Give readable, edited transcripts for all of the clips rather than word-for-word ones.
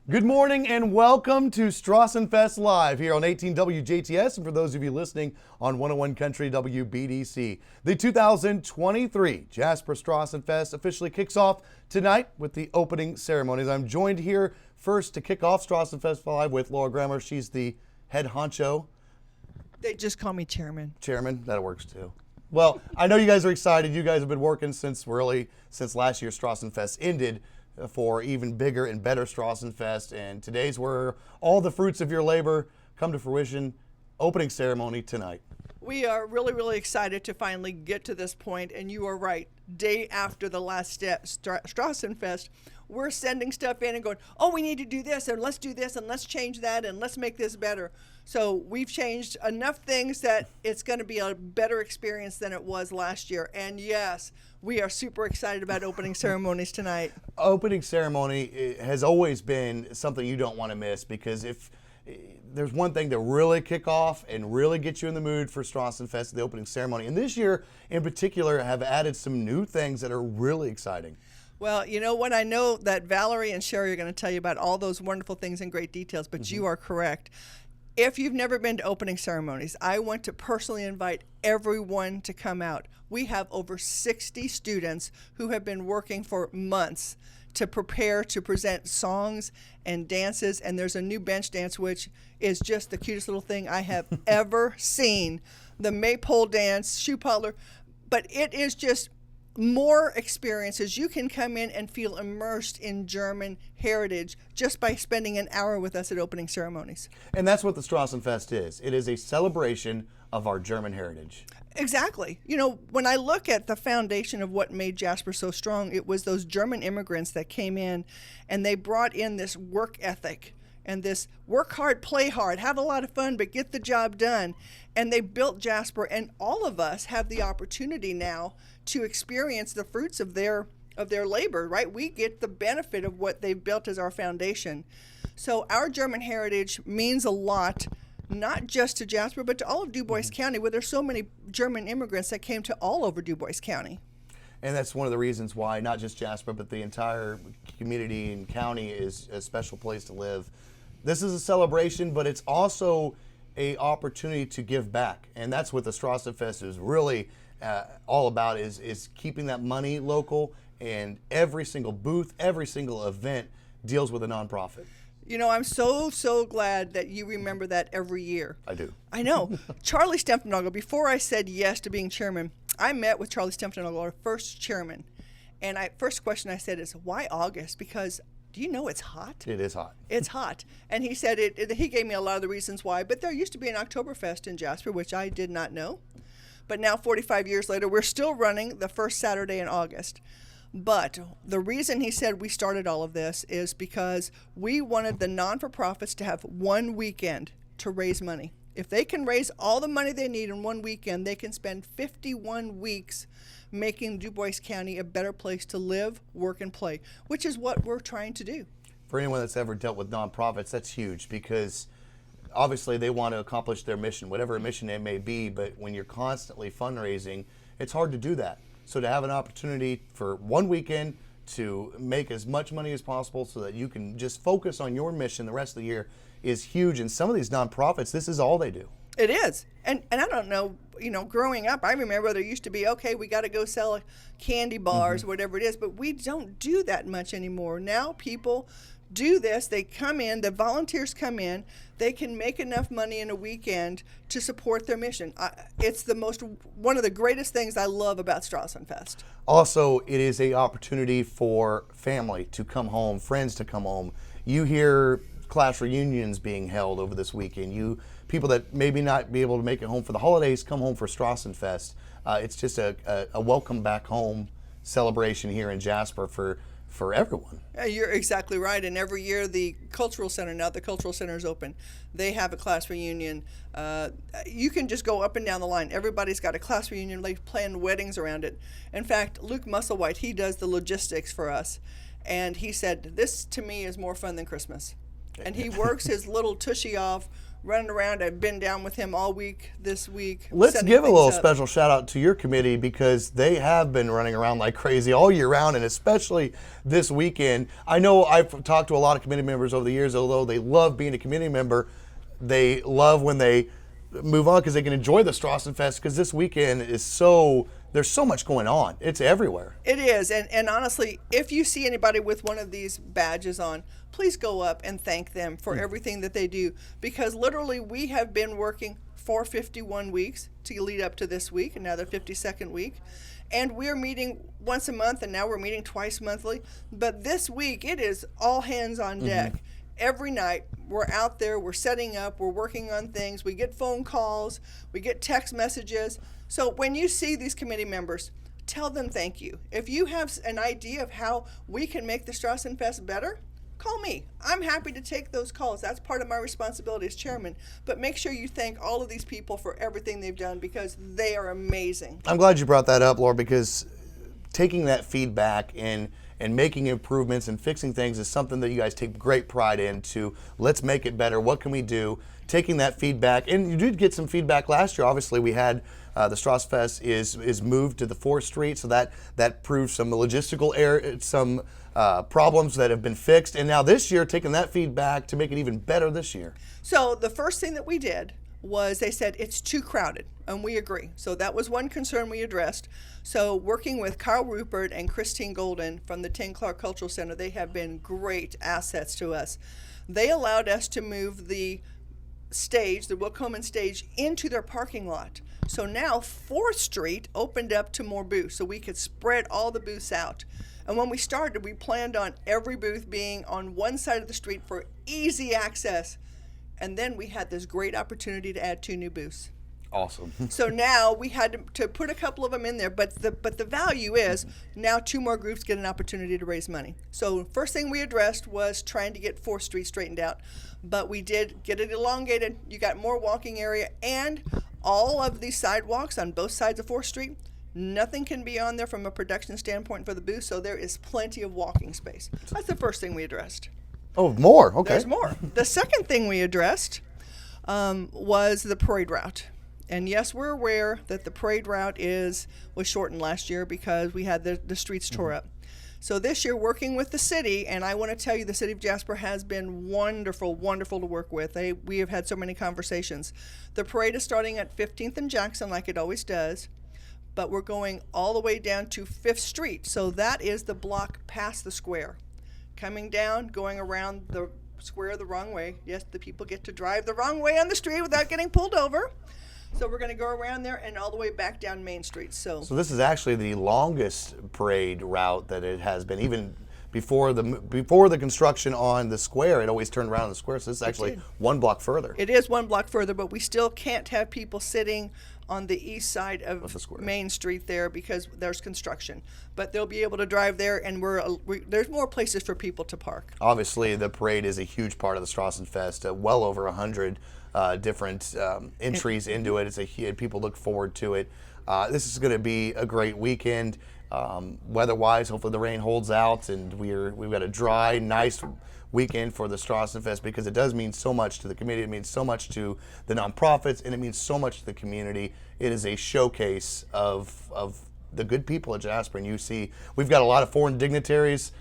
Good morning and welcome to Strassenfest Live here on 18 WJTS, and for those of you listening on 101 Country WBDC. The 2023 Jasper Strassenfest officially kicks off tonight with the opening ceremonies. I'm joined here first to kick off Strassenfest Live with Laura Grammer. She's the head honcho. They just call me chairman. Chairman, that works too. Well, I know you guys are excited. You guys have been working since last year's Strassenfest ended for even bigger and better Strassenfest, and today's where all the fruits of your labor come to fruition. Opening ceremony tonight. We are really excited to finally get to this point, and you are right. Day after the last step, Strassenfest, we're sending stuff in and going, oh, we need to do this, and let's do this, and let's change that, and let's make this better. So we've changed enough things that it's going to be a better experience than it was last year. And yes, we are super excited about opening ceremonies tonight. Opening ceremony has always been something you don't want to miss, because if there's one thing to really kick off and really get you in the mood for Strassenfest, the opening ceremony. And this year in particular have added some new things that are really exciting. Well, you know what? I know that Valerie and Sherry are going to tell you about all those wonderful things in great details, but you are correct. If you've never been to opening ceremonies, I want to personally invite everyone to come out. We have over 60 students who have been working for months to prepare to present songs and dances, and there's a new bench dance which is just the cutest little thing I have ever seen. The maypole dance, shoe puddler, but it is just more experiences. You can come in and feel immersed in German heritage just by spending an hour with us at opening ceremonies. And that's what the Strassenfest is. It is a celebration of our German heritage. Exactly. You know, when I look at the foundation of what made Jasper so strong, it was those German immigrants that came in and they brought in this work ethic and this work hard, play hard, have a lot of fun, but get the job done. And they built Jasper, and all of us have the opportunity now to experience the fruits of their labor, right? We get the benefit of what they've built as our foundation. So our German heritage means a lot, not just to Jasper, but to all of Du Bois County, where there's so many German immigrants that came to all over Du Bois County. And that's one of the reasons why not just Jasper, but the entire community and county is a special place to live. This is a celebration, but it's also an opportunity to give back. And that's what the Strassenfest is really all about, is keeping that money local, and every single booth, every single event deals with a nonprofit. You know, I'm so glad that you remember that every year. I do. I know. Charlie Stempfnagel, before I said yes to being chairman, I met with Charlie Stempfnagel, our first chairman. And first question I said is, why August? Because do you know it's hot? It is hot. It's hot. And he said he gave me a lot of the reasons why, but there used to be an Oktoberfest in Jasper, which I did not know. But now, 45 years later, we're still running the first Saturday in August. But the reason he said we started all of this is because we wanted the non-for-profits to have one weekend to raise money. If they can raise all the money they need in one weekend, they can spend 51 weeks making Du Bois County a better place to live, work, and play, which is what we're trying to do. For anyone that's ever dealt with nonprofits, that's huge, because obviously they want to accomplish their mission, whatever mission it may be, but when you're constantly fundraising, it's hard to do that. So to have an opportunity for one weekend to make as much money as possible so that you can just focus on your mission the rest of the year is huge. And some of these nonprofits, this is all they do. It is. And I don't know, you know, growing up, I remember there used to be, okay, we got to go sell candy bars, whatever it is, but we don't do that much anymore. Now people do this. They come in, the volunteers come in, they can make enough money in a weekend to support their mission. It's one of the greatest things I love about Strassenfest. Also, it is an opportunity for family to come home, friends to come home. You hear class reunions being held over this weekend. People that maybe not be able to make it home for the holidays come home for Strassenfest. It's just a welcome back home celebration here in Jasper for everyone. You're exactly right. And every year the Cultural Center, now the Cultural Center is open, they have a class reunion. You can just go up and down the line. Everybody's got a class reunion. They plan weddings around it. In fact, Luke Musselwhite, he does the logistics for us. And he said, this to me is more fun than Christmas. And he works his little tushy off running around. I've been down with him all week this week. Let's setting give a things little up. special shout out to your committee because they have been running around like crazy all year round, and especially this weekend. I know I've talked to a lot of committee members over the years, although they love being a committee member, they love when they move on because they can enjoy the Strassenfest because this weekend is there's so much going on. It's everywhere. It is, and honestly, if you see anybody with one of these badges on, please go up and thank them for everything that they do, because literally we have been working for 51 weeks to lead up to this week, and now the 52nd week, and we're meeting once a month, and now we're meeting twice monthly, but this week it is all hands on deck. Every night we're out there, we're setting up, we're working on things, we get phone calls, we get text messages. So when you see these committee members, tell them thank you. If you have an idea of how we can make the Strassenfest better, call me. I'm happy to take those calls. That's part of my responsibility as chairman. But make sure you thank all of these people for everything they've done because they are amazing. I'm glad you brought that up, Laura, because taking that feedback and making improvements and fixing things is something that you guys take great pride in. To let's make it better. What can we do? Taking that feedback, and you did get some feedback last year. Obviously, we had the Strassenfest is moved to the 4th Street, so that proved some logistical error, some problems that have been fixed. And now this year, taking that feedback to make it even better this year. So the first thing that we did was they said it's too crowded, and we agree. So that was one concern we addressed. So working with Carl Rupert and Christine Golden from the 10 Clark Cultural Center, they have been great assets to us. They allowed us to move the stage, the Will Coleman stage, into their parking lot. So now 4th Street opened up to more booths, so we could spread all the booths out. And when we started, we planned on every booth being on one side of the street for easy access. And then we had this great opportunity to add 2 new booths. Awesome. So now we had to put a couple of them in there, but the value is now 2 more groups get an opportunity to raise money. So first thing we addressed was trying to get 4th Street straightened out, but we did get it elongated. You got more walking area, and all of these sidewalks on both sides of 4th Street, nothing can be on there from a production standpoint for the booth, so there is plenty of walking space. That's the first thing we addressed. Oh, more. Okay. There's more. The second thing we addressed was the parade route. And yes, we're aware that the parade route was shortened last year because we had the streets tore up. So this year, working with the city, and I want to tell you, the city of Jasper has been wonderful, wonderful to work with. We have had so many conversations. The parade is starting at 15th and Jackson like it always does, but we're going all the way down to 5th Street. So that is the block past the square. Coming down, going around the square the wrong way. Yes, the people get to drive the wrong way on the street without getting pulled over. So we're going to go around there and all the way back down Main Street. So this is actually the longest parade route that it has been. Even before the construction on the square, it always turned around the square. So this is actually 1 block further. It is 1 block further, but we still can't have people sitting on the east side of Main Street there because there's construction. But they'll be able to drive there, and there's more places for people to park. Obviously, the parade is a huge part of the Strassenfest. Well over 100 different entries into it. People look forward to it. This is going to be a great weekend. Weather-wise, hopefully the rain holds out, and we've got a dry, nice weekend for the Strassenfest because it does mean so much to the community. It means so much to the nonprofits, and it means so much to the community. It is a showcase of the good people at Jasper, and you see we've got a lot of foreign dignitaries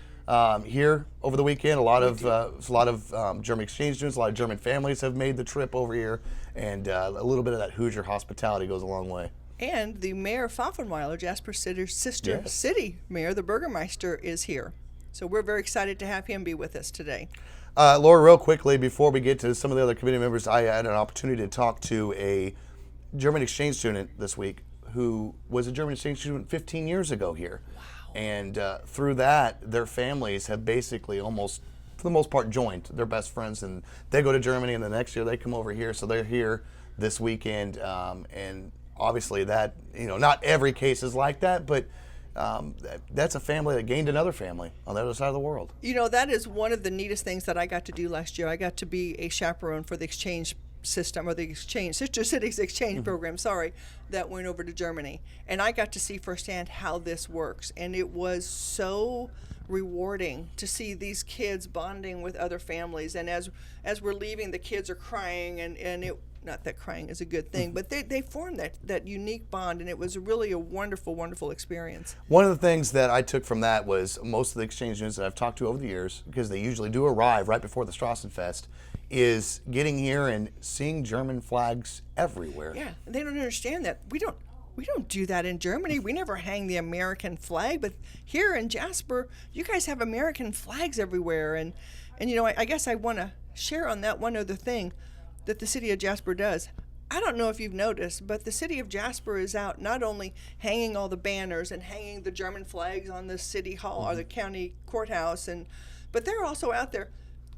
here over the weekend. A lot of German exchange students, a lot of German families have made the trip over here, and a little bit of that Hoosier hospitality goes a long way. And the mayor of Pfaffenweiler, Jasper's sister city mayor, the Burgermeister, is here. So we're very excited to have him be with us today. Laura, real quickly, before we get to some of the other committee members, I had an opportunity to talk to a German exchange student this week who was a German exchange student 15 years ago here. Wow. And through that, their families have basically almost, for the most part, joined. They're best friends, and they go to Germany, and the next year they come over here. So they're here this weekend, and obviously that, not every case is like that, but that's a family that gained another family on the other side of the world. That is one of the neatest things that I got to do last year. I got to be a chaperone for the exchange system, or the exchange, Sister Cities exchange program, sorry, that went over to Germany. And I got to see firsthand how this works. And it was so rewarding to see these kids bonding with other families. And as we're leaving, the kids are crying, and it, not that crying is a good thing, but they formed that unique bond, and it was really a wonderful, wonderful experience. One of the things that I took from that was most of the exchange students that I've talked to over the years, because they usually do arrive right before the Strassenfest, is getting here and seeing German flags everywhere. Yeah, they don't understand that. We don't do that in Germany. We never hang the American flag, but here in Jasper, you guys have American flags everywhere. And you know, I guess I want to share on that one other thing that the city of Jasper does. I don't know if you've noticed, but the city of Jasper is out not only hanging all the banners and hanging the German flags on the city hall or the county courthouse, but they're also out there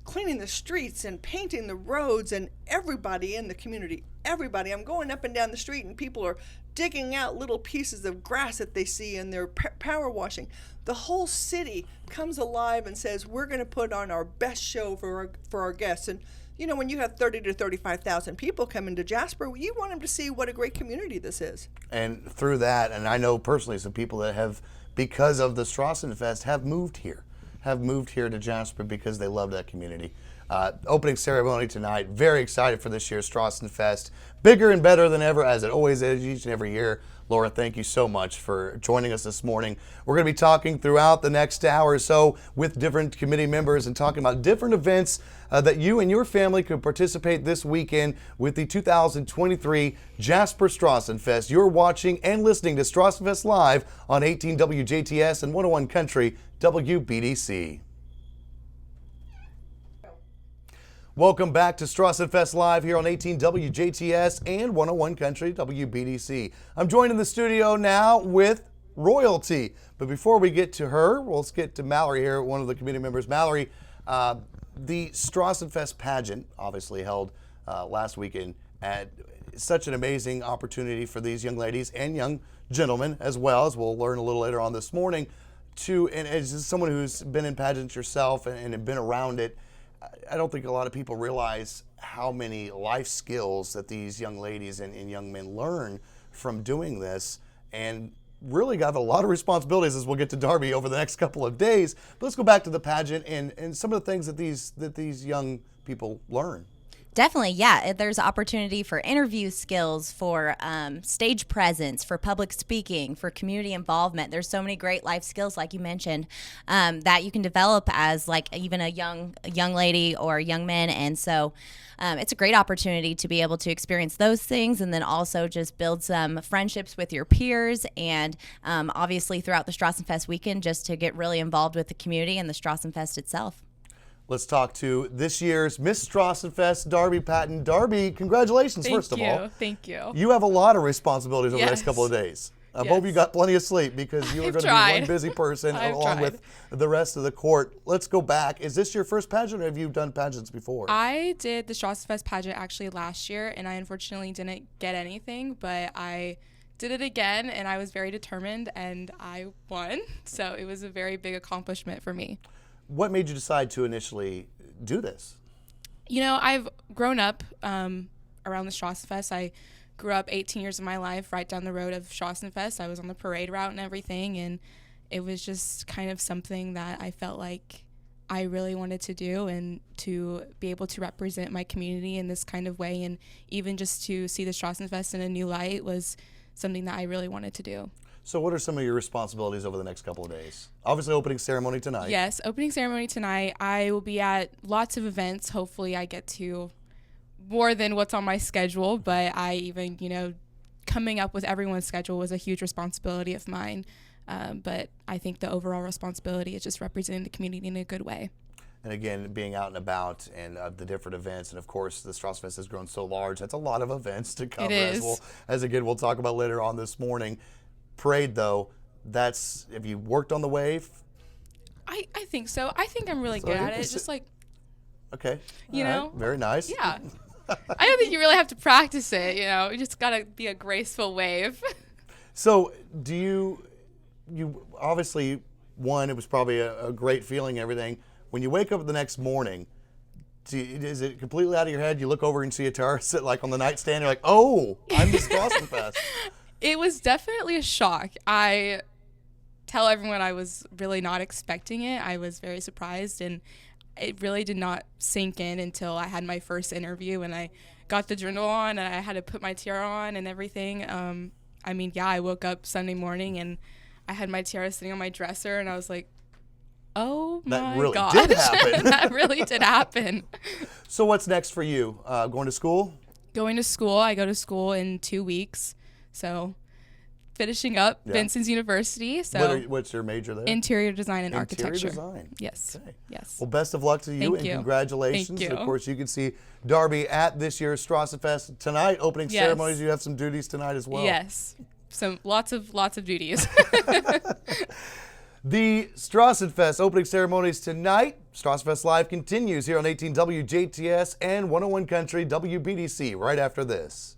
cleaning the streets and painting the roads, and everybody in the community, everybody. I'm going up and down the street and people are digging out little pieces of grass that they see, and they're power washing. The whole city comes alive and says, we're going to put on our best show for our guests. And you know, when you have 30 to 35,000 people coming to Jasper, you want them to see what a great community this is. And through that, and I know personally some people that have, because of the Strassenfest, have moved here to Jasper because they love that community. Opening ceremony tonight. Very excited for this year's Strassenfest. Bigger and better than ever, as it always is each and every year. Laura, thank you so much for joining us this morning. We're going to be talking throughout the next hour or so with different committee members and talking about different events that you and your family could participate this weekend with the 2023 Jasper Strassenfest. You're watching and listening to Strassenfest Live on 18 WJTS and 101 Country WBDC. Welcome back to Strassenfest Live here on 18 WJTS and 101 Country WBDC. I'm joined in the studio now with royalty. But before we get to her, let's get to Mallory here, one of the committee members. Mallory, the Strassenfest pageant, obviously held last weekend, at such an amazing opportunity for these young ladies and young gentlemen, as well, as we'll learn a little later on this morning, and as someone who's been in pageants yourself and been around it, I don't think a lot of people realize how many life skills that these young ladies and young men learn from doing this, and really got a lot of responsibilities, as we'll get to Darby over the next couple of days. But let's go back to the pageant and some of the things that these young people learn. Definitely, yeah. There's opportunity for interview skills, for stage presence, for public speaking, for community involvement. There's so many great life skills, like you mentioned, that you can develop as like even a young lady or young man. And so it's a great opportunity to be able to experience those things, and then also just build some friendships with your peers, and obviously throughout the Strassenfest weekend, just to get really involved with the community and the Strassenfest itself. Let's talk to this year's Miss Strassenfest, Darby Patton. Darby, congratulations, first of all. Thank you. You have a lot of responsibilities over the next couple of days. I hope you got plenty of sleep, because you are going to be one busy person along with the rest of the court. Let's go back. Is this your first pageant, or have you done pageants before? I did the Strassenfest pageant actually last year, and I unfortunately didn't get anything, but I did it again, and I was very determined, and I won. So it was a very big accomplishment for me. What made you decide to initially do this? You know, I've grown up around the Strassenfest. I grew up 18 years of my life right down the road of Strassenfest. I was on the parade route and everything, and it was just kind of something that I felt like I really wanted to do, and to be able to represent my community in this kind of way, and even just to see the Strassenfest in a new light was something that I really wanted to do. So what are some of your responsibilities over the next couple of days? Obviously, opening ceremony tonight. Yes, opening ceremony tonight. I will be at lots of events. Hopefully I get to more than what's on my schedule, but I even, coming up with everyone's schedule was a huge responsibility of mine. But I think the overall responsibility is just representing the community in a good way. And again, being out and about, and the different events, and of course the Strassenfest has grown so large. That's a lot of events to cover, it is. as we'll talk about later on this morning. Parade, though, have you worked on the wave? I think so. I think I'm really good at it. It's just like, okay, you know, very nice. Yeah. I don't think you really have to practice it. You just gotta be a graceful wave. So, do you obviously won? It was probably a great feeling and everything. When you wake up the next morning, Is it completely out of your head? You look over and see a tiara sit like on the nightstand. You're like, oh, I'm the Strassenfest. It was definitely a shock. I tell everyone I was really not expecting it. I was very surprised, and it really did not sink in until I had my first interview and I got the journal on and I had to put my tiara on and everything. I woke up Sunday morning and I had my tiara sitting on my dresser and I was like, oh my gosh. That really did happen. That really did happen. So what's next for you? Going to school? Going to school. I go to school in 2 weeks. So finishing up Vincent's University. So what's your major there? Interior design and architecture. Interior design. Yes. Okay. Yes. Well, best of luck to you. Thank and you. Congratulations. Thank you. Of course, you can see Darby at this year's Strassenfest tonight. Opening ceremonies. You have some duties tonight as well. Yes. Some lots of duties. The Strassenfest opening ceremonies tonight. Strassenfest Live continues here on 18 WJTS and 101 Country WBDC right after this.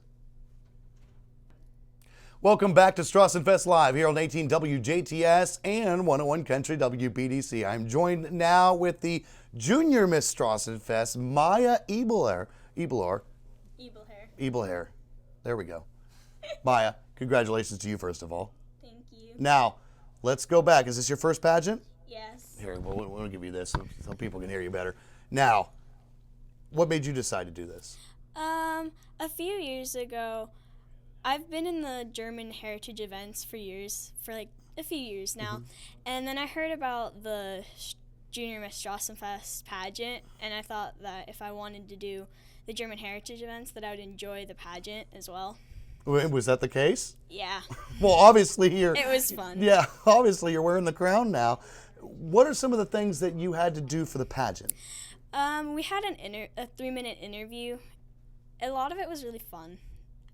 Welcome back to Strassenfest Live here on 18 WJTS and 101 Country WBDC. I'm joined now with the Junior Miss Strassenfest, Maya Uebelhor. Uebelhor. There we go. Maya, congratulations to you first of all. Thank you. Now, let's go back. Is this your first pageant? Yes. Here, we'll give you this so people can hear you better. Now, what made you decide to do this? A few years ago, I've been in the German heritage events for like a few years now, and then I heard about the Junior Miss Strassenfest pageant, and I thought that if I wanted to do the German heritage events, that I would enjoy the pageant as well. Was that the case? Yeah. Well, obviously It was fun. Yeah, obviously you're wearing the crown now. What are some of the things that you had to do for the pageant? We had a 3-minute interview. A lot of it was really fun.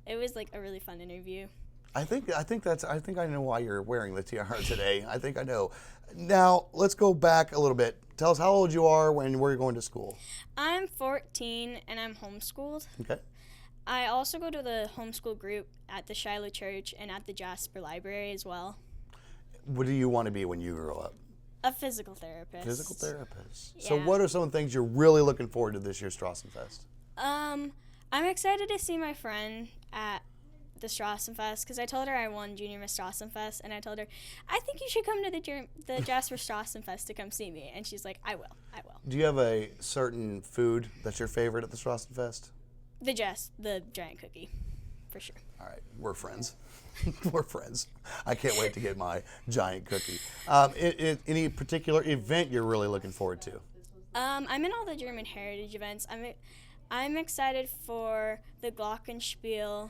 It was like a really fun interview. I think I know why you're wearing the tiara today. I think I know. Now, let's go back a little bit. Tell us how old you are and where you're going to school. I'm 14 and I'm homeschooled. Okay. I also go to the homeschool group at the Shiloh Church and at the Jasper Library as well. What do you want to be when you grow up? A physical therapist. Physical therapist. So Yeah. what are some of the things you're really looking forward to this year's Strassenfest? I'm excited to see my friend at the Strassenfest because I told her I won Junior Miss Strassenfest, and I told her, I think you should come to the Jasper Strassenfest to come see me. And she's like, I will. Do you have a certain food that's your favorite at the Strassenfest? The giant cookie, for sure. All right, we're friends. We're friends. I can't wait to get my giant cookie. Any particular event you're really looking forward to? I'm in all the German heritage events. I'm excited for the Glockenspiel.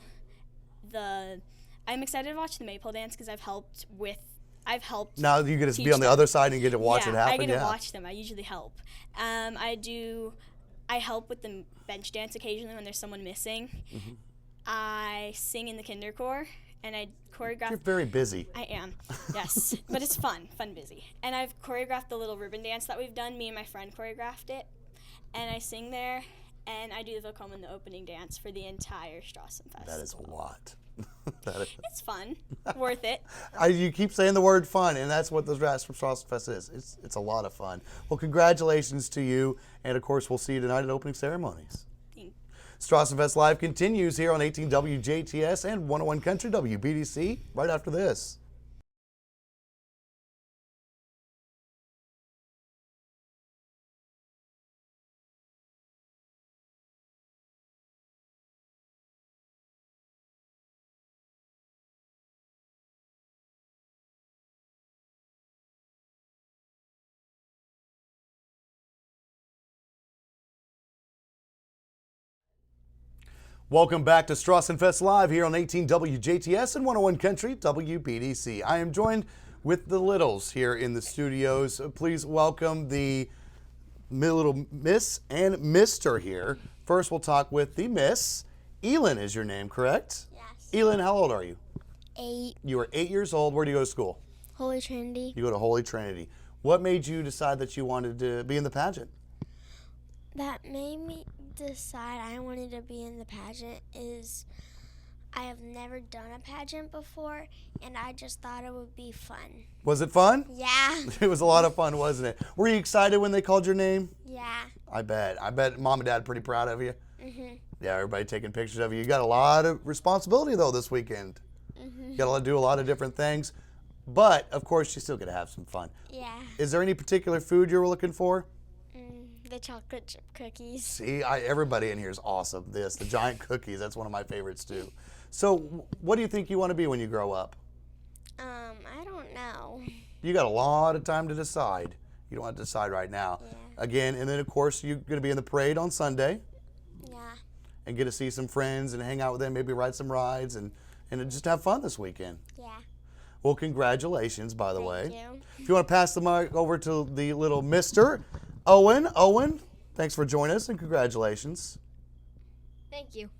I'm excited to watch the Maypole dance because I've helped. Now you get to be teach on the them. other side and get to watch it happen. I get to watch them. I usually help. I help with the bench dance occasionally when there's someone missing. Mm-hmm. I sing in the kinderchor, and I choreograph. You're very busy. I am, yes, but it's fun busy. And I've choreographed the little ribbon dance that we've done. Me and my friend choreographed it, and I sing there, and I do the Willkommen in the opening dance for the entire Strassenfest. That is a lot. It's fun, worth it. You keep saying the word fun, and that's what the Strassenfest is. It's a lot of fun. Well, congratulations to you, and of course, we'll see you tonight at opening ceremonies. Strassenfest Live continues here on 18 WJTS and 101 Country WBDC right after this. Welcome back to Strassenfest Live here on 18 WJTS and 101 Country WBDC. I am joined with the Littles here in the studios. Please welcome the little Miss and Mr. here. First, we'll talk with the Miss. Elyn is your name, correct? Yes. Elyn, how old are you? 8. You are 8 years old. Where do you go to school? Holy Trinity. You go to Holy Trinity. What made you decide that you wanted to be in the pageant? That made me decide I wanted to be in the pageant is I have never done a pageant before, and I just thought it would be fun. Was it fun? Yeah. It was a lot of fun, wasn't it? Were you excited when they called your name? Yeah. I bet mom and dad are pretty proud of you. Yeah, everybody taking pictures of you. You got a lot of responsibility though this weekend. You got to do a lot of different things, but of course you still got to have some fun. Yeah. Is there any particular food you're looking for? The chocolate chip cookies. See, everybody in here is awesome. The giant cookies, that's one of my favorites too. So what do you think you want to be when you grow up? I don't know. You got a lot of time to decide. You don't have to decide right now. Yeah. Again, and then of course you're going to be in the parade on Sunday. Yeah. And get to see some friends and hang out with them, maybe ride some rides and just have fun this weekend. Yeah. Well, congratulations, by the way. Thank you. If you want to pass the mic over to the little Mr. Owen. Owen, thanks for joining us and congratulations. Thank you.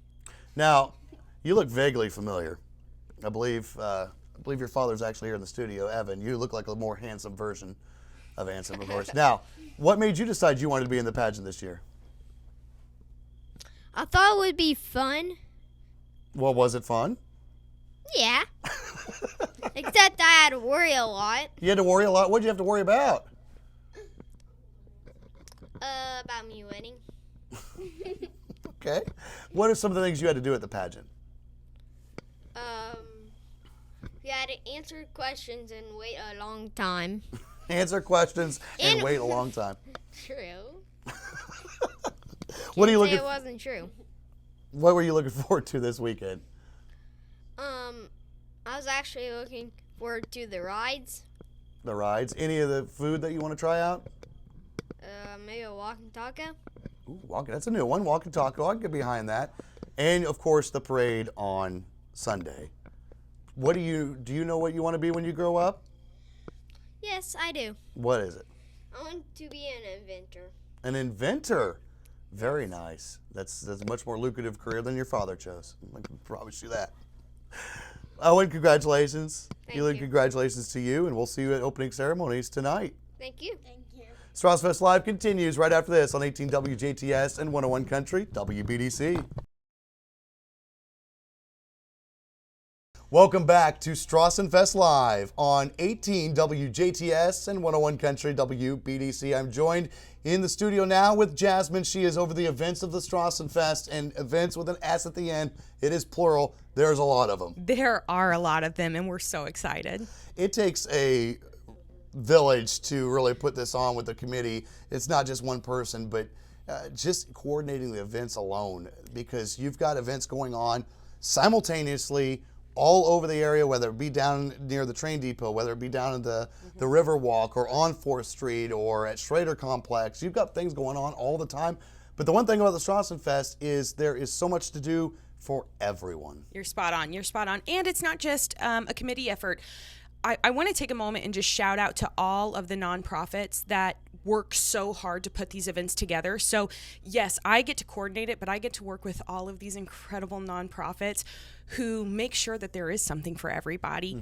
Now, you look vaguely familiar. I believe your father's actually here in the studio, Evan. You look like a more handsome version of Anson, of course. Now, what made you decide you wanted to be in the pageant this year? I thought it would be fun. Well, was it fun? Yeah. Except I had to worry a lot. You had to worry a lot. What did you have to worry about? About me winning. Okay. What are some of the things you had to do at the pageant? We had to answer questions and wait a long time. Answer questions and wait a long time. True. What are you Say looking? it wasn't true. What were you looking forward to this weekend? I was actually looking forward to the rides. The rides. Any of the food that you want to try out? Maybe a walking taco. Ooh, that's a new one. Walk and taco. I can get behind that. And of course, the parade on Sunday. What do you know what you want to be when you grow up? Yes, I do. What is it? I want to be an inventor. An inventor. Very nice. That's a much more lucrative career than your father chose. I can promise you that. Owen, congratulations. Thank Elyn, you. congratulations to you, and we'll see you at opening ceremonies tonight. Thank you. Strassenfest Live continues right after this on 18 WJTS and 101 Country WBDC. Welcome back to Strassenfest Live on 18 WJTS and 101 Country WBDC. I'm joined in the studio now with Jasmine. She is over the events of the Strassenfest, and events with an S at the end. It is plural. There's a lot of them. There are a lot of them, and we're so excited. It takes a village to really put this on with the committee. It's not just one person, but just coordinating the events alone, because you've got events going on simultaneously all over the area, whether it be down near the train depot, whether it be down at the River Walk or on 4th Street or at Schrader Complex. You've got things going on all the time. But the one thing about the Strassenfest is there is so much to do for everyone. You're spot on. You're spot on. And it's not just a committee effort. I want to take a moment and just shout out to all of the nonprofits that work so hard to put these events together. So yes, I get to coordinate it, but I get to work with all of these incredible nonprofits who make sure that there is something for everybody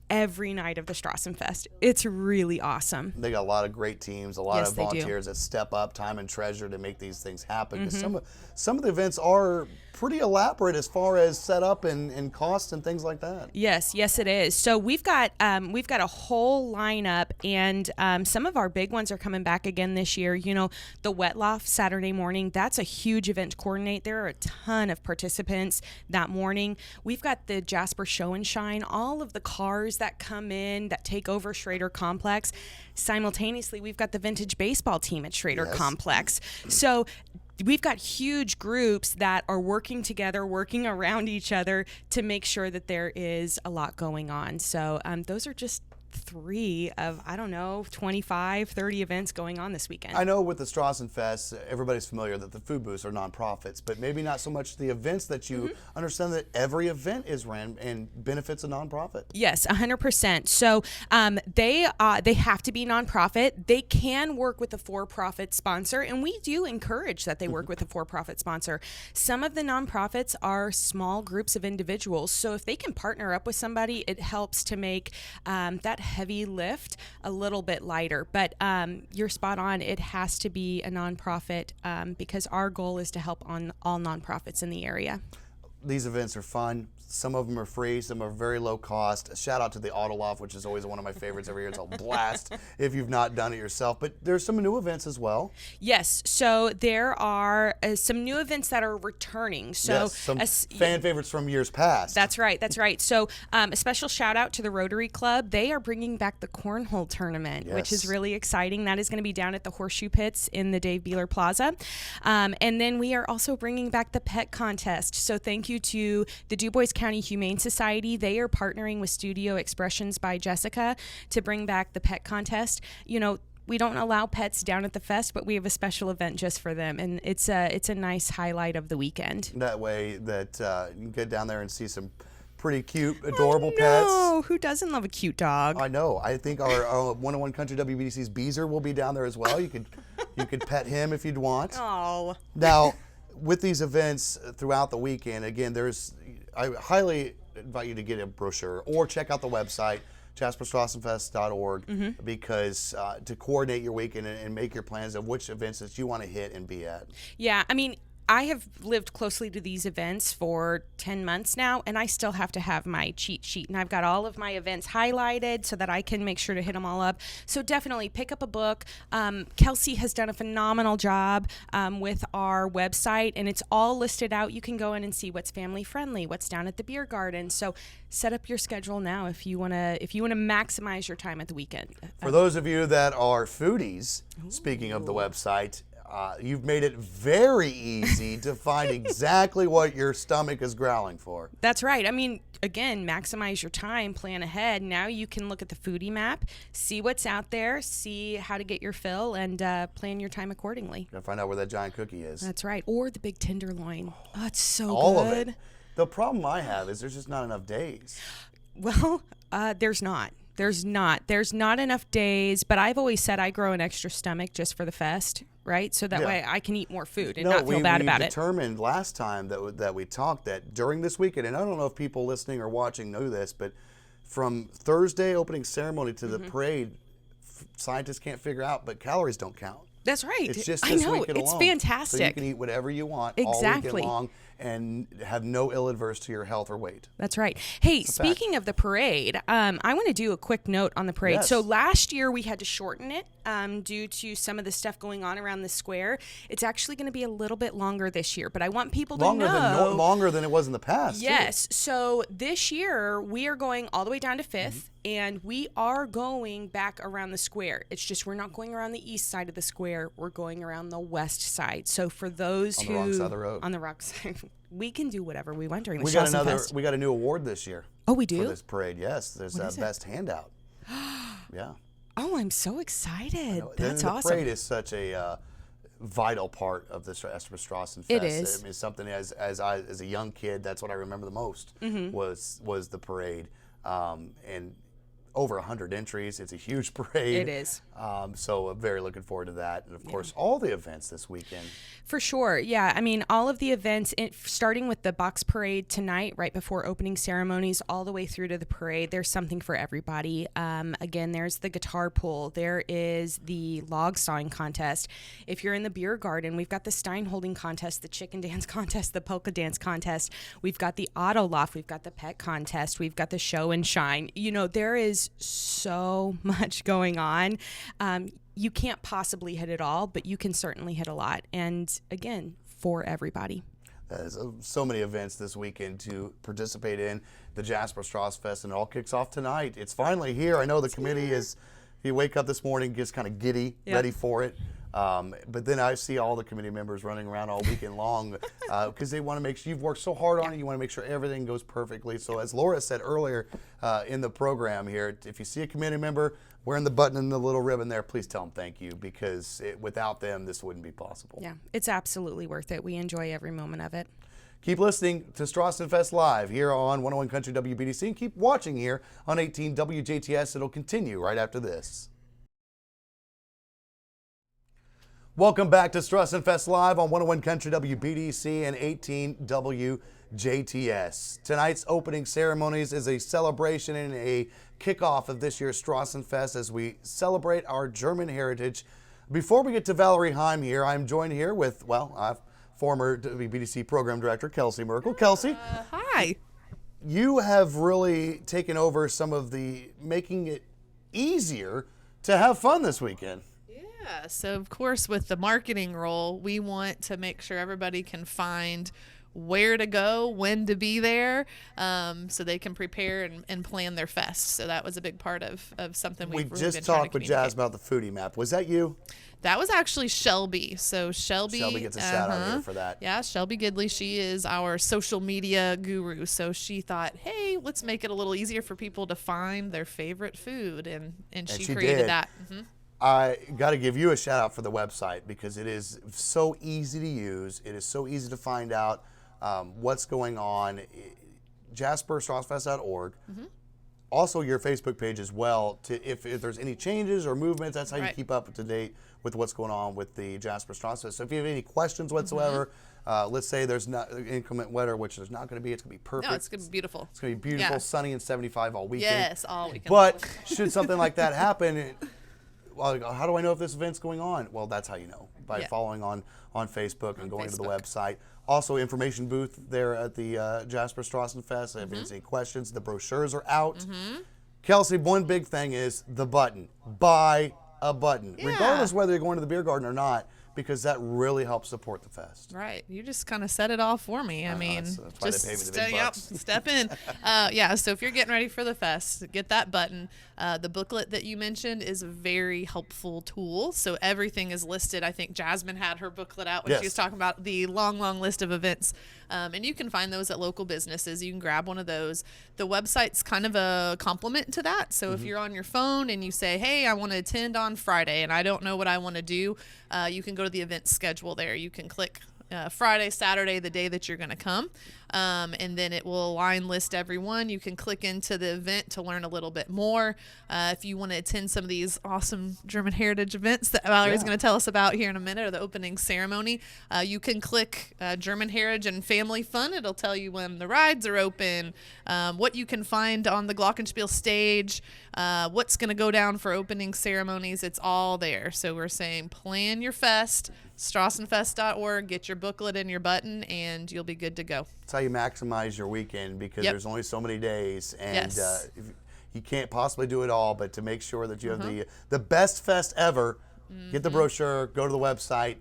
every night of the Strassenfest. It's really awesome. They got a lot of great teams, a lot Yes, of they do. volunteers that step up time and treasure to make these things happen. 'Cause some of the events are pretty elaborate as far as setup and cost and things like that. Yes, it is. So we've got a whole lineup, and some of our big ones are coming back again this year. You know, the Wet Loft Saturday morning, that's a huge event to coordinate. There are a ton of participants that morning. We've got the Jasper Show and Shine, all of the cars that come in that take over Schrader Complex. Simultaneously, we've got the vintage baseball team at Schrader Complex. So we've got huge groups that are working together, working around each other to make sure that there is a lot going on. So those are just 3 of, 25, 30 events going on this weekend. I know with the Strassenfest, everybody's familiar that the food booths are nonprofits, but maybe not so much the events that you understand that every event is ran and benefits a nonprofit. Yes, 100%. So they have to be nonprofit. They can work with a for-profit sponsor, and we do encourage that they work with a for-profit sponsor. Some of the nonprofits are small groups of individuals, so if they can partner up with somebody, it helps to make that heavy lift a little bit lighter. But you're spot on. It has to be a nonprofit because our goal is to help on all nonprofits in the area. These events are fun. Some of them are free, some are very low cost. A shout out to the Aull, which is always one of my favorites every year. It's a blast if you've not done it yourself. But there's some new events as well. Yes, so there are some new events that are returning. So yes, some fan favorites from years past. That's right. So a special shout out to the Rotary Club. They are bringing back the Cornhole Tournament, which is really exciting. That is going to be down at the Horseshoe Pits in the Dave Beeler Plaza. And then we are also bringing back the pet contest. So thank you to the Dubois County Humane Society. They are partnering with Studio Expressions by Jessica to bring back the pet contest. You know, we don't allow pets down at the fest, but we have a special event just for them, and it's a nice highlight of the weekend. That way that you can get down there and see some pretty cute, adorable pets. Oh, who doesn't love a cute dog? I know. I think our 101 Country WBDC's Beezer will be down there as well. You could pet him if you'd want. Oh. Now, with these events throughout the weekend, again, I highly invite you to get a brochure or check out the website, jasperstrassenfest.org, because to coordinate your weekend and make your plans of which events that you want to hit and be at. Yeah, I mean, I have lived closely to these events for 10 months now, and I still have to have my cheat sheet. And I've got all of my events highlighted so that I can make sure to hit them all up. So definitely pick up a book. Kelsey has done a phenomenal job with our website, and it's all listed out. You can go in and see what's family friendly, what's down at the beer garden. So set up your schedule now if you want to maximize your time at the weekend. For those of you that are foodies, speaking of the website, you've made it very easy to find exactly what your stomach is growling for. That's right. I mean, again, maximize your time, plan ahead. Now you can look at the foodie map, see what's out there, see how to get your fill, and plan your time accordingly. Gotta find out where that giant cookie is. That's right. Or the big tenderloin. Oh, it's so All good. of it. The problem I have is there's just not enough days. Well, there's not. There's not enough days, but I've always said I grow an extra stomach just for the fest, right? So that way I can eat more food and not feel bad about it. We determined last time that we talked that during this weekend, and I don't know if people listening or watching know this, but from Thursday opening ceremony to the parade, scientists can't figure out, but calories don't count. That's right. It's just I this know. weekend It's alone. fantastic. So you can eat whatever you want all weekend long and have no ill adverse to your health or weight. That's right. Hey, speaking of the parade, I want to do a quick note on the parade. Yes. So last year we had to shorten it due to some of the stuff going on around the square. It's actually going to be a little bit longer this year, but I want people to know. Longer than it was in the past. Yes. So this year we are going all the way down to 5th. And we are going back around the square. It's just we're not going around the east side of the square. We're going around the west side. So for those on the wrong side of the road. On the wrong side. We can do whatever we want during the Strassenfest. We got a new award this year. Oh, we do? For this parade, yes. There's a best handout. Yeah. Oh, I'm so excited. That's awesome. The parade is such a vital part of the Strassenfest. It is. I mean, something as a young kid, that's what I remember the most was the parade. And over 100 entries. It's a huge parade. It is. So I'm very looking forward to that. And, of course, all the events this weekend. For sure. Yeah. I mean, all of the events, starting with the box parade tonight, right before opening ceremonies, all the way through to the parade, there's something for everybody. Again, there's the guitar pull. There is the log sawing contest. If you're in the beer garden, we've got the stein holding contest, the chicken dance contest, the polka dance contest. We've got the auto loft. We've got the pet contest. We've got the show and shine. You know, there is so much going on. You can't possibly hit it all, but you can certainly hit a lot. And again, for everybody. There's so many events this weekend to participate in. The Jasper Strassenfest, and it all kicks off tonight. It's finally here. I know the committee is, you wake up this morning, gets kind of giddy, ready for it. But then I see all the committee members running around all weekend long because they want to make sure you've worked so hard on it. You want to make sure everything goes perfectly. So as Laura said earlier in the program here, if you see a committee member wearing the button and the little ribbon there, please tell them thank you, because without them, this wouldn't be possible. Yeah, it's absolutely worth it. We enjoy every moment of it. Keep listening to Strassenfest Live here on 101 Country WBDC, and keep watching here on 18 WJTS. It'll continue right after this. Welcome back to Strassenfest Live on 101 Country WBDC and 18 WJTS. Tonight's opening ceremonies is a celebration and a kickoff of this year's Strassenfest as we celebrate our German heritage. Before we get to Valerie Heim here, I'm joined here with, former WBDC program director Kelsey Merkel. Kelsey. Hi. you have really taken over some of the making it easier to have fun this weekend. Yeah, so of course with the marketing role, we want to make sure everybody can find where to go, when to be there, so they can prepare and plan their fest. So that was a big part of something we've really just been trying to talked with communicate. Jazz about the foodie map. Was that you? That was actually Shelby. So Shelby Gets a shout out here for that. Yeah, Shelby Gidley. She is our social media guru. So she thought, hey, let's make it a little easier for people to find their favorite food, and she created did. that. I got to give you a shout out for the website because it is so easy to use. It is so easy to find out what's going on. JasperStrassenfest.org. Also, your Facebook page as well. If there's any changes or movements, that's how you keep up to date with what's going on with the Jasper Strassenfest. So if you have any questions whatsoever, let's say there's not inclement weather, which there's not going to be. It's going to be perfect. No, it's going to be beautiful. It's going to be beautiful, sunny and 75 all weekend. Yes, all weekend. But should something like that happen, well, how do I know if this event's going on? Well, that's how you know, by following on Facebook and going to the website. Also, information booth there at the Jasper Strassenfest. If there's any questions, the brochures are out. Kelsey, one big thing is the button. Buy a button, regardless whether you're going to the beer garden or not, because that really helps support the fest. Right. You just kind of set it all for me. I mean, that's why just they pay me the big bucks. step in. So if you're getting ready for the fest, get that button. The booklet that you mentioned is a very helpful tool. So everything is listed. I think Jasmine had her booklet out when she was talking about the long list of events. And you can find those at local businesses. You can grab one of those. The website's kind of a complement to that. So if you're on your phone and you say, hey, I want to attend on Friday and I don't know what I want to do, you can go to the event schedule there. You can click Friday, Saturday, the day that you're going to come. And then it will line list everyone. You can click into the event to learn a little bit more. If you want to attend some of these awesome German heritage events that Valerie's going to tell us about here in a minute, or the opening ceremony, you can click German Heritage and Family Fun. It'll tell you when the rides are open, what you can find on the Glockenspiel stage, what's going to go down for opening ceremonies. It's all there. So we're saying plan your fest, Strassenfest.org, get your booklet and your button, and you'll be good to go. That's how you maximize your weekend, because there's only so many days, and you can't possibly do it all. But to make sure that you have the best fest ever, get the brochure, go to the website,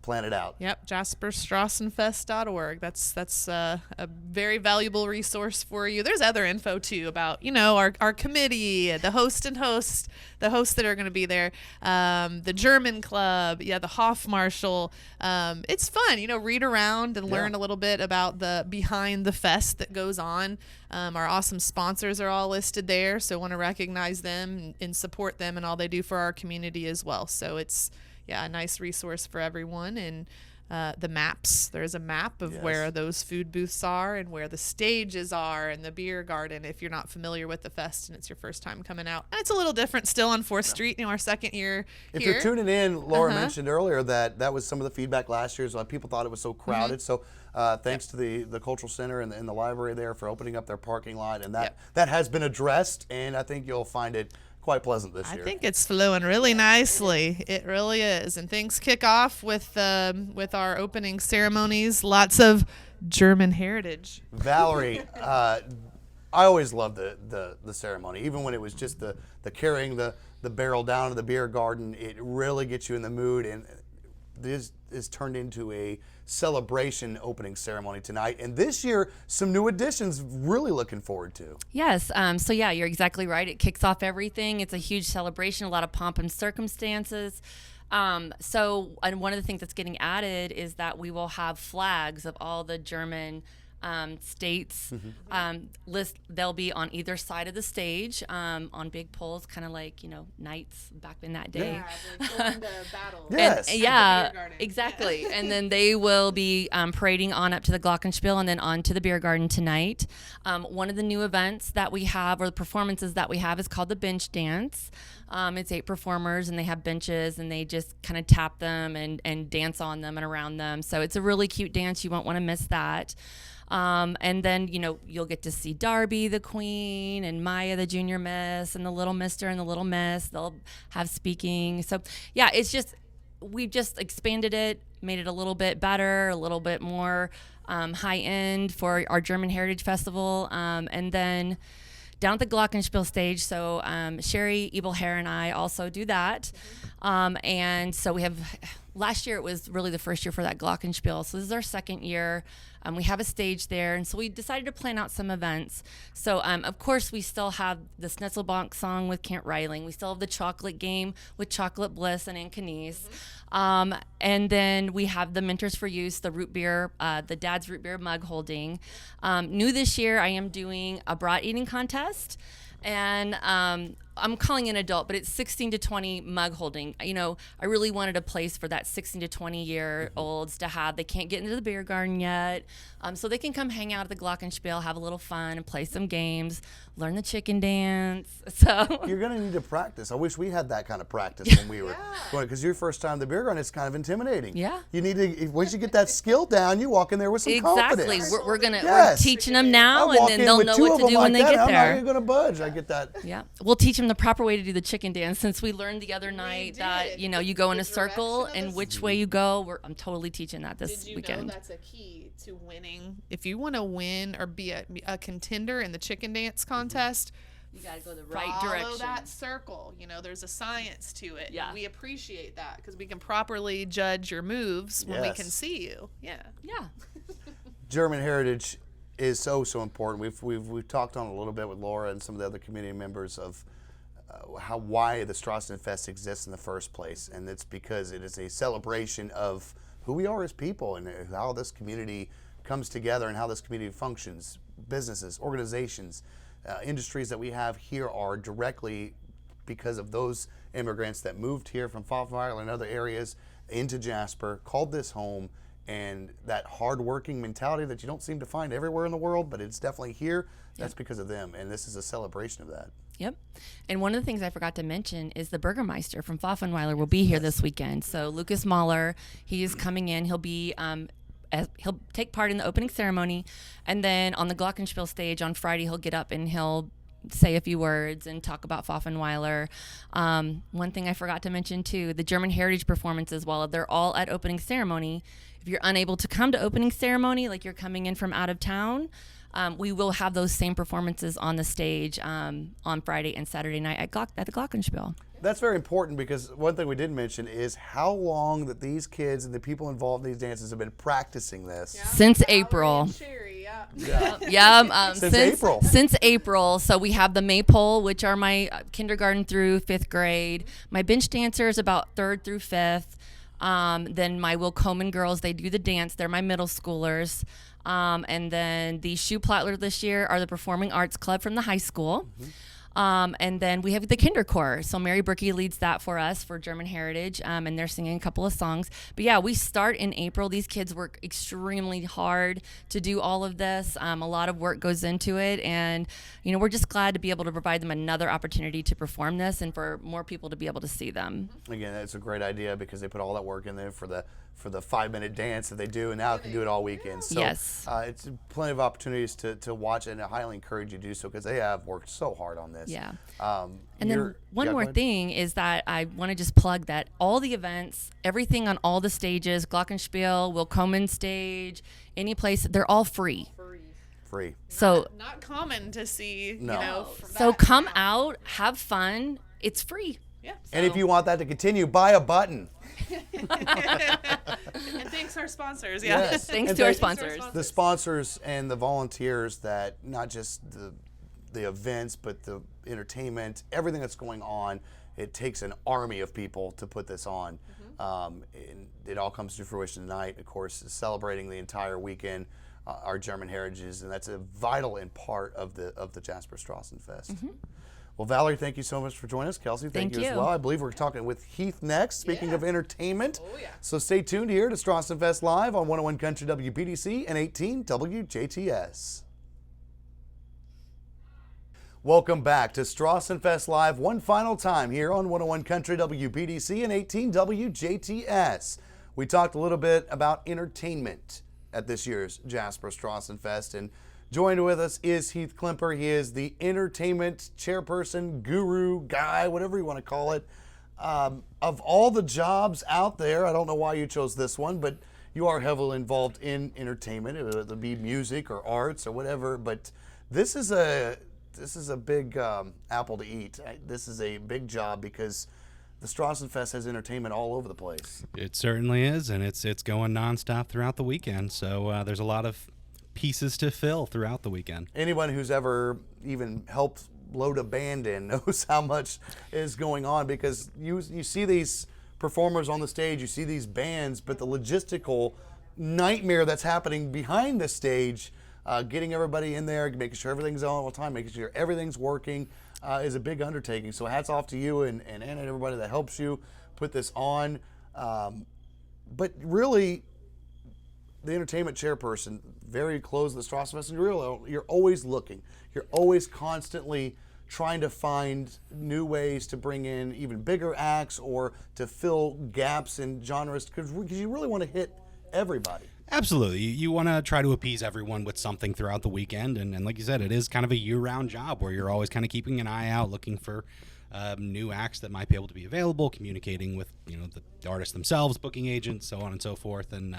plan it out. Yep, JasperStrassenfest.org. That's a very valuable resource for you. There's other info too about our committee, the hosts that are going to be there, the German club, the Hofmarschall. It's fun, read around and learn a little bit about the behind the fest that goes on. Our awesome sponsors are all listed there, so want to recognize them and support them and all they do for our community as well. So it's a nice resource for everyone. And the maps, there's a map of where those food booths are and where the stages are and the beer garden if you're not familiar with the fest and it's your first time coming out. And it's a little different still on 4th Street, our second year If here. you're tuning in, Laura mentioned earlier that was some of the feedback last year. So people thought it was so crowded. So thanks to the Cultural Center and the library there for opening up their parking lot. And that has been addressed, and I think you'll find it quite pleasant this year. I think it's flowing really nicely. It really is. And things kick off with our opening ceremonies. Lots of German heritage. Valerie, I always loved the ceremony, even when it was just the carrying the barrel down to the beer garden. It really gets you in the mood, and this is turned into a celebration opening ceremony tonight. And this year, some new additions really looking forward to. Yes. So yeah, you're exactly right. It kicks off everything. It's a huge celebration, a lot of pomp and circumstances. And one of the things that's getting added is that we will have flags of all the German states. They'll be on either side of the stage on big poles, kind of like knights back in that day. Going to battle. Yes. Exactly. And then they will be parading on up to the Glockenspiel and then on to the beer garden tonight. One of the new events that we have, or the performances that we have, is called the bench dance. It's 8 performers, and they have benches, and they just kind of tap them and dance on them and around them. So it's a really cute dance. You won't want to miss that. And then, you'll get to see Darby, the queen, and Maya, the junior miss, and the little mister and the little miss. They'll have speaking. So, we've just expanded it, made it a little bit better, a little bit more high end for our German Heritage Festival, and then down at the Glockenspiel stage. So Sherry Uebelhor and I also do that. And so we have, last year it was really the first year for that Glockenspiel. So this is our second year. We have a stage there. And so we decided to plan out some events. So of course we still have the Schnitzelbank song with Kent Reiling. We still have the chocolate game with Chocolate Bliss and Knies. And then we have the Mentors for Use, the root beer, the Dad's root beer mug holding. New this year, I am doing a brat eating contest. And I'm calling an adult, but it's 16 to 20 mug holding. You know, I really wanted a place for that 16 to 20 year olds to have. They can't get into the beer garden yet. So they can come hang out at the Glockenspiel, have a little fun and play some games, learn the chicken dance. So you're going to need to practice. I wish we had that kind of practice when we were going, because your first time to the beer garden, it's kind of intimidating. Yeah. You need to, once you get that skill down, you walk in there with some confidence. Exactly. We're teaching them now, and then they'll know what to do when they get there. I'm not going to budge. I get that. Yeah. We'll teach them the proper way to do the chicken dance, since we learned the other night that, you know, you go in a circle and which way you go. I'm totally teaching that this weekend. Did you know that's a key to winning? If you want to win or be a contender in the chicken dance contest, you got to go the right follow direction. That circle. You know, there's a science to it. Yeah. We appreciate that because we can properly judge your moves when we can see you. Yeah. Yeah. German heritage is so important. We've talked on a little bit with Laura and some of the other community members of why the Strassenfest exists in the first place, and it's because it is a celebration of who we are as people and how this community comes together and how this community functions. Businesses, organizations, industries that we have here are directly because of those immigrants that moved here from Pfaffenweiler and other areas into Jasper, called this home, and that hard-working mentality that you don't seem to find everywhere in the world, but it's definitely here. That's because of them, and this is a celebration of that. Yep. And one of the things I forgot to mention is the Burgermeister from Pfaffenweiler will be here this weekend. So Lucas Mahler, he is coming in. He'll be he'll take part in the opening ceremony, and then on the Glockenspiel stage on Friday he'll get up and he'll say a few words and talk about Pfaffenweiler. One thing I forgot to mention too, the German Heritage performances, while they're all at opening ceremony, if you're unable to come to opening ceremony, like you're coming in from out of town, we will have those same performances on the stage on Friday and Saturday night at the Glockenspiel. That's very important, because one thing we didn't mention is how long that these kids and the people involved in these dances have been practicing this. Yeah. Since April. Sherry, Since April. Since April. So we have the Maypole, which are my kindergarten through 5th grade. My bench dancers about 3rd through 5th. Then my Willkomen girls, they do the dance. They're my middle schoolers. And then the Schuhplattler this year are the Performing Arts Club from the high school. And then we have the Kinderchor. So Mary Brickey leads that for us for German Heritage, and they're singing a couple of songs. But yeah, we start in April. These kids work extremely hard to do all of this. A lot of work goes into it, and you know, we're just glad to be able to provide them another opportunity to perform this and for more people to be able to see them. Again, that's a great idea, because they put all that work in there for the 5-minute dance that they do, and now they can do it all weekend. So yes. It's plenty of opportunities to watch, and I highly encourage you to do so, because they have worked so hard on this. Yeah. And then one more thing is that I want to just plug that all the events, everything on all the stages, Glockenspiel, Willkomen stage, any place, they're all free. Free. So not common to see. No. You know, so come out, have fun. It's free. Yeah. And if you want that to continue, buy a button. And thanks our sponsors. Yeah. Yes. Thanks to our sponsors. The sponsors and the volunteers that not just the events, but the entertainment, everything that's going on. It takes an army of people to put this on. And it all comes to fruition tonight. Of course, celebrating the entire weekend, our German heritages, and that's a vital part of the Jasper Strassenfest. Well, Valerie, thank you so much for joining us. Kelsey, thank you as well. I believe we're talking with Heath next, speaking of entertainment. Oh, yeah. So stay tuned here to Strassenfest Live on 101 Country WBDC and 18 WJTS. Welcome back to Strassenfest Live one final time here on 101 Country WBDC and 18 WJTS. We talked a little bit about entertainment at this year's Jasper Strassenfest, and joined with us is Heath Kluemper. He is the entertainment chairperson, guru, guy, whatever you want to call it. Of all the jobs out there, I don't know why you chose this one, but you are heavily involved in entertainment, whether it be music or arts or whatever. But this is a big apple to eat. This is a big job because the Strassenfest has entertainment all over the place. It certainly is, and it's going nonstop throughout the weekend. So there's a lot of pieces to fill throughout the weekend. Anyone who's ever even helped load a band in knows how much is going on, because you see these performers on the stage, you see these bands, but the logistical nightmare that's happening behind the stage, getting everybody in there, making sure everything's on all the time, making sure everything's working, is a big undertaking. So hats off to you and Anna and everybody that helps you put this on. But really, the entertainment chairperson, very close to the Strassenfest, and you're always looking. You're always constantly trying to find new ways to bring in even bigger acts or to fill gaps in genres, because you really want to hit everybody. Absolutely. You want to try to appease everyone with something throughout the weekend. And like you said, it is kind of a year-round job where you're always kind of keeping an eye out, looking for new acts that might be able to be available, communicating with the artists themselves, booking agents, so on and so forth, and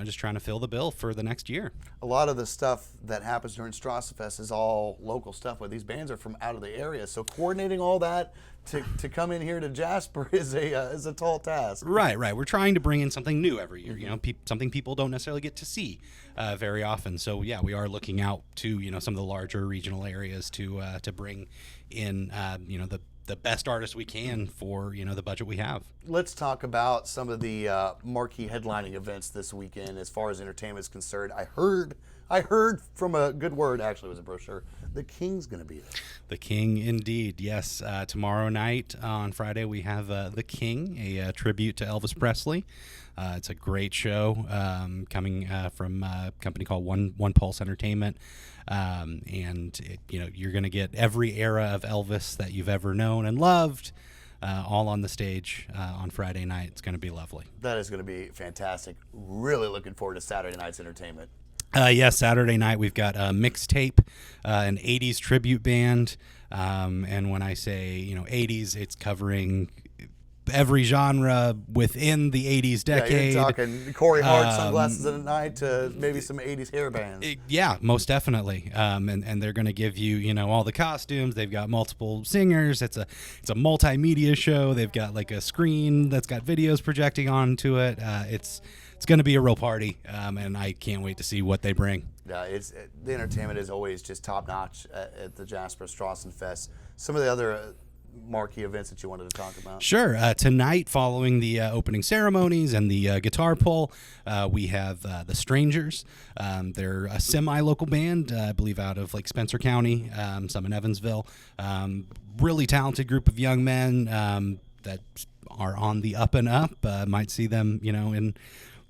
just trying to fill the bill for the next year. A lot of the stuff that happens during Strassenfest is all local stuff, but these bands are from out of the area, so coordinating all that to come in here to Jasper is a tall task. Right. We're trying to bring in something new every year. Something people don't necessarily get to see very often. So yeah, we are looking out to some of the larger regional areas to bring in the best artists we can for the budget we have. Let's talk about some of the marquee headlining events this weekend as far as entertainment is concerned. I heard from a good word, actually it was a brochure, the King's going to be there. The King, indeed, yes. Tomorrow night on Friday we have The King, a tribute to Elvis Presley. It's a great show coming from a company called One Pulse Entertainment. And you're going to get every era of Elvis that you've ever known and loved, all on the stage on Friday night. It's going to be lovely. That is going to be fantastic. Really looking forward to Saturday night's entertainment. Yes, Saturday night we've got a mixtape, an 80s tribute band. And when I say, 80s, it's covering every genre within the 80s decade. Yeah, you're talking Corey Hart, Sunglasses at Night, to maybe some 80s hair bands. Yeah, most definitely. And they're going to give you, all the costumes. They've got multiple singers. It's a multimedia show. They've got like a screen that's got videos projecting onto it. It's going to be a real party, and I can't wait to see what they bring. Yeah, the entertainment is always just top notch at the Jasper Strassenfest. Some of the other marquee events that you wanted to talk about? Sure. Tonight, following the opening ceremonies and the guitar pull, we have the Strangers. They're a semi-local band, I believe out of like Spencer County, some in Evansville. Really talented group of young men that are on the up and up. Might see them, in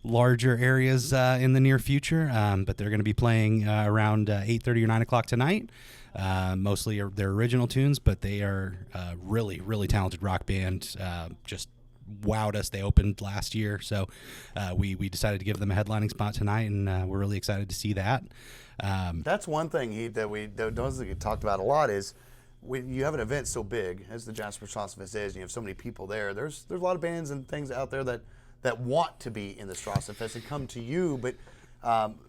larger areas in the near future, but they're going to be playing around 8:30 or 9 o'clock tonight. Mostly their original tunes, but they are really, really talented rock band. Just wowed us. They opened last year, so we decided to give them a headlining spot tonight, and we're really excited to see that. That's one thing, Heath, that we don't get talked about a lot is when you have an event so big as the Jasper Strassenfest is, and you have so many people there. There's a lot of bands and things out there that want to be in the Strassenfest and come to you, but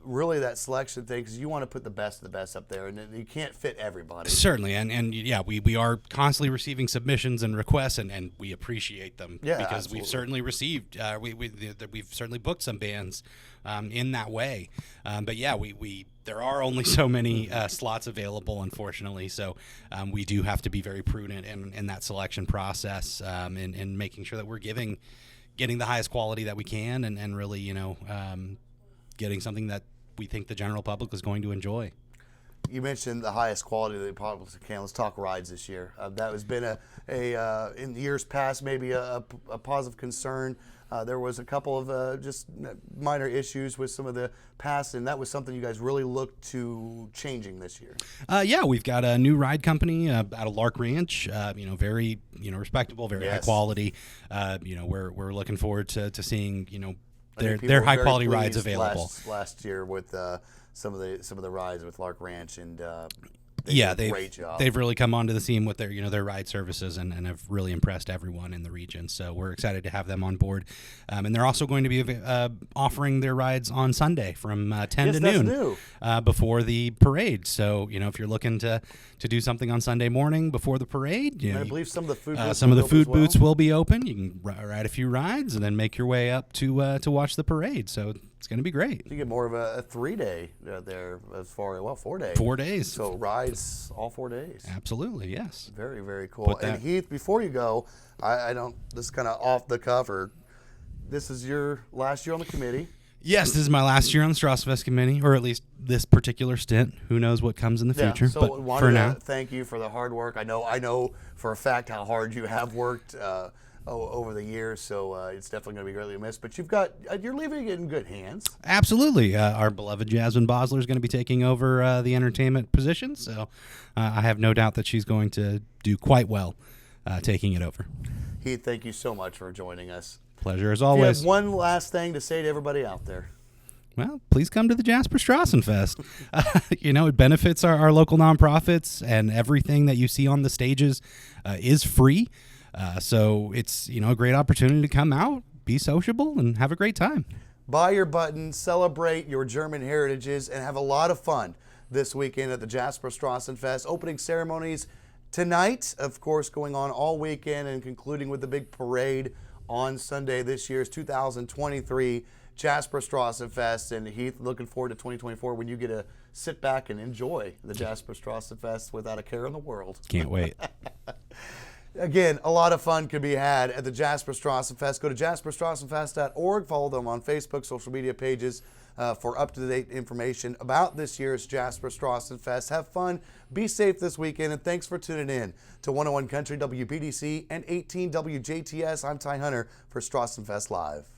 really that selection thing, because you want to put the best of the best up there, and you can't fit everybody. Certainly, and yeah, we are constantly receiving submissions and requests, and we appreciate them, because absolutely. we've certainly received, we've certainly booked some bands in that way, but yeah, there are only so many slots available, unfortunately, so we do have to be very prudent in that selection process, in making sure that we're getting the highest quality that we can, and really, getting something that we think the general public is going to enjoy. You mentioned the highest quality that the public can. Let's talk rides this year. That has been in years past maybe a positive concern. There was a couple of just minor issues with some of the past, and that was something you guys really looked to changing this year. Yeah, we've got a new ride company out of Lark Ranch. Very respectable, very high quality. We're looking forward to seeing their high quality rides available. Last year with some of the rides with Lark Ranch, and They Yeah, do a great job. they've really come onto the scene with their their ride services and have really impressed everyone in the region. So we're excited to have them on board. And they're also going to be offering their rides on Sunday from 10 to noon before the parade. So if you're looking to do something on Sunday morning before the parade, I believe some of the food booths some of the food booths will be open. You can ride a few rides and then make your way up to watch the parade. So it's going to be great. You get more of a 3-day there as far as 4 days. 4 days. So rides all 4 days. Absolutely, yes. Very, very cool. And Heath, before you go, I don't. This is kind of off the cover. This is your last year on the committee. Yes, this is my last year on the Strassenfest committee, or at least this particular stint. Who knows what comes in the future? So but wanted for to now, thank you for the hard work. I know for a fact how hard you have worked over the years. So it's definitely going to be greatly missed. But you're leaving it in good hands. Absolutely. Our beloved Jasmine Bosler is going to be taking over the entertainment position. So I have no doubt that she's going to do quite well taking it over. Heath, thank you so much for joining us. Pleasure as Do you always. have one last thing to say to everybody out there? Well, please come to the Jasper Strassenfest. It benefits our local nonprofits, and everything that you see on the stages is free. So it's a great opportunity to come out, be sociable, and have a great time. Buy your button, celebrate your German heritages, and have a lot of fun this weekend at the Jasper Strassenfest. Opening ceremonies tonight, of course, going on all weekend and concluding with the big parade on Sunday. This year's 2023 Jasper Strassenfest. And Heath, looking forward to 2024 when you get to sit back and enjoy the Jasper Strassenfest without a care in the world. Can't wait. Again, a lot of fun could be had at the Jasper Strassenfest. Go to jasperstrassenfest.org. Follow them on Facebook, social media pages for up-to-date information about this year's Jasper Strassenfest. Have fun, be safe this weekend, and thanks for tuning in to 101 Country WBDC and 18 WJTS. I'm Ty Hunter for Strassenfest Live.